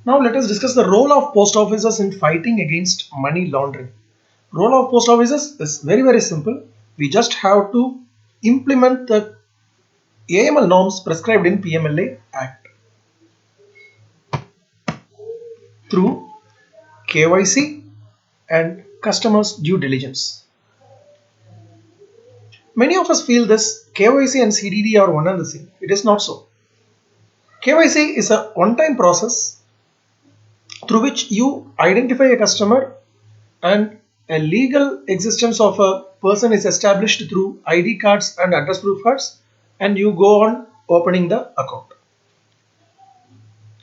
Now let us discuss the role of post offices in fighting against money laundering. Role of post offices is very simple. We just have to implement the AML norms prescribed in PMLA Act through KYC and customers due diligence. Many of us feel this KYC and CDD are one and the same. It is not so. KYC is a one-time process through which you identify a customer and a legal existence of a person is established through ID cards and address proof cards, and you go on opening the account.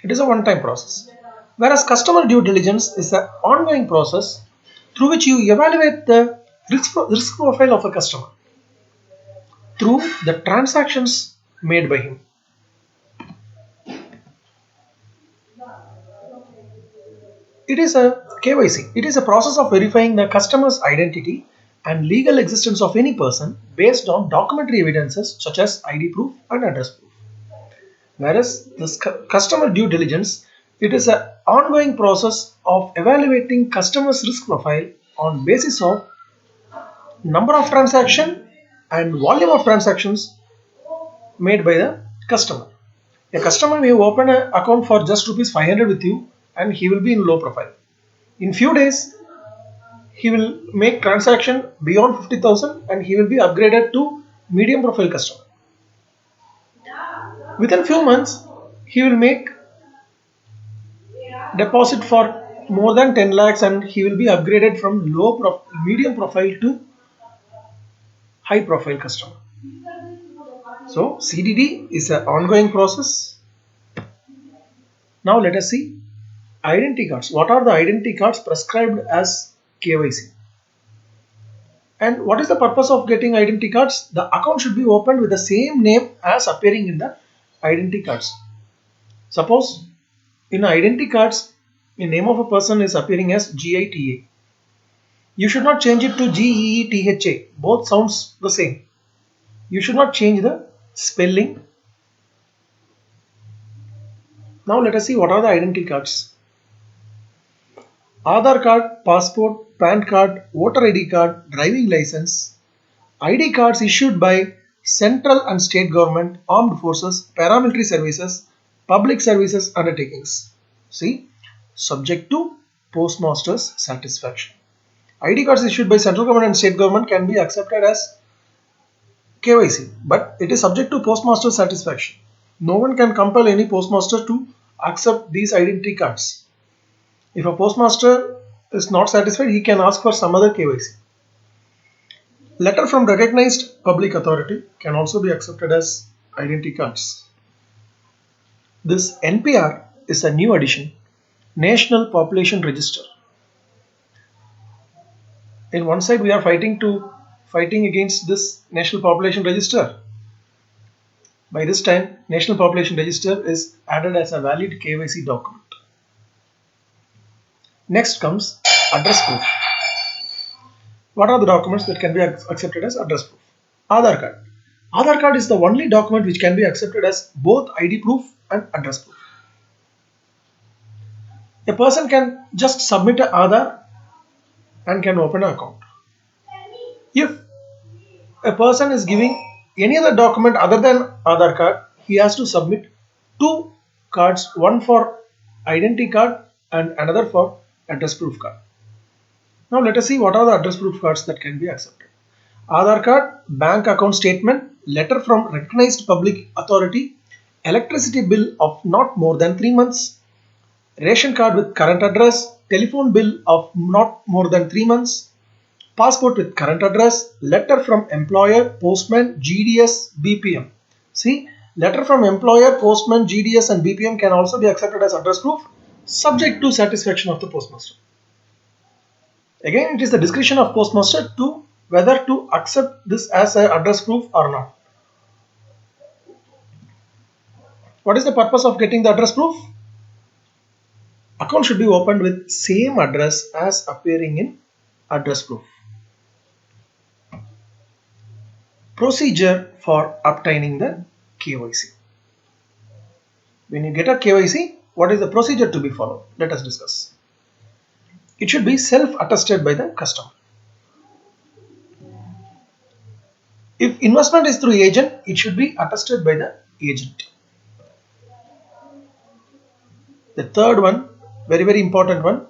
It is a one-time process. Whereas customer due diligence is an ongoing process through which you evaluate the risk profile of a customer through the transactions made by him. It is a KYC. It is a process of verifying the customer's identity and legal existence of any person based on documentary evidences such as ID proof and address proof. Whereas this customer due diligence, it is an ongoing process of evaluating customers' risk profile on basis of number of transaction and volume of transactions made by the customer. A customer may open an account for just rupees 500 with you and he will be in low profile. In few days, he will make transaction beyond 50,000 and he will be upgraded to medium profile customer. Within few months, he will make deposit for more than 10 lakhs and he will be upgraded from medium profile to high profile customer. So CDD is an ongoing process. Now let us see identity cards. What are the identity cards prescribed as KYC? And what is the purpose of getting identity cards? The account should be opened with the same name as appearing in the identity cards. Suppose in identity cards, the name of a person is appearing as GITA. You should not change it to GEETHA. Both sounds the same. You should not change the spelling. Now let us see what are the identity cards. Aadhaar card, passport, PAN card, voter ID card, driving license. ID cards issued by central and state government, armed forces, paramilitary services, public services undertakings. See, subject to postmaster's satisfaction. ID cards issued by central government and state government can be accepted as KYC, but it is subject to postmaster's satisfaction. No one can compel any postmaster to accept these identity cards. If a postmaster is not satisfied, he can ask for some other KYC. Letter from recognized public authority can also be accepted as identity cards. This NPR is a new addition, National Population Register. In one side we are fighting against this National Population Register. By this time, National Population Register is added as a valid KYC document. Next comes address proof. What are the documents that can be accepted as address proof? Aadhaar card. Aadhaar card is the only document which can be accepted as both ID proof and address proof. A person can just submit an Aadhaar and can open an account. If a person is giving any other document other than Aadhaar card, he has to submit two cards, one for identity card and another for address proof card. Now let us see what are the address proof cards that can be accepted. Aadhaar card, bank account statement, letter from recognized public authority, electricity bill of not more than 3 months, ration card with current address, telephone bill of not more than 3 months, passport with current address, letter from employer, postman, GDS, BPM. See, letter from employer, postman, GDS and BPM can also be accepted as address proof, subject to satisfaction of the postmaster. Again, it is the discretion of postmaster to whether to accept this as an address proof or not. What is the purpose of getting the address proof? Account should be opened with same address as appearing in address proof. Procedure for obtaining the KYC. When you get a KYC, what is the procedure to be followed? Let us discuss. It should be self-attested by the customer. If investment is through agent, it should be attested by the agent. The third one, very very important one,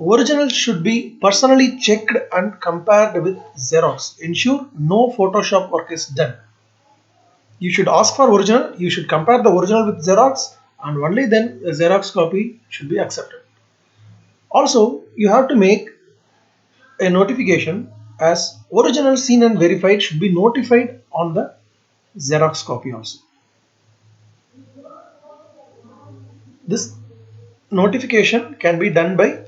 original should be personally checked and compared with Xerox. Ensure no Photoshop work is done. You should ask for original, you should compare the original with Xerox, and only then the Xerox copy should be accepted. Also, you have to make a notification as original seen and verified should be notified on the Xerox copy also. This notification can be done by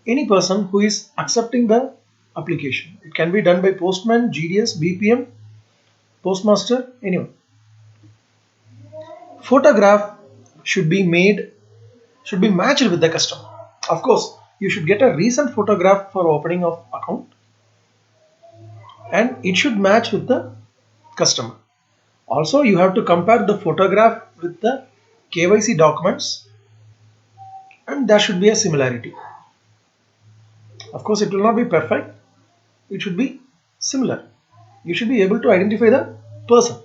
any person who is accepting the application. It can be done by postman, GDS, BPM, postmaster, anyone. Photograph should be matched with the customer. Of course, you should get a recent photograph for opening of account, and it should match with the customer. Also, you have to compare the photograph with the KYC documents, and there should be a similarity. Of course, it will not be perfect. It should be similar. You should be able to identify the person.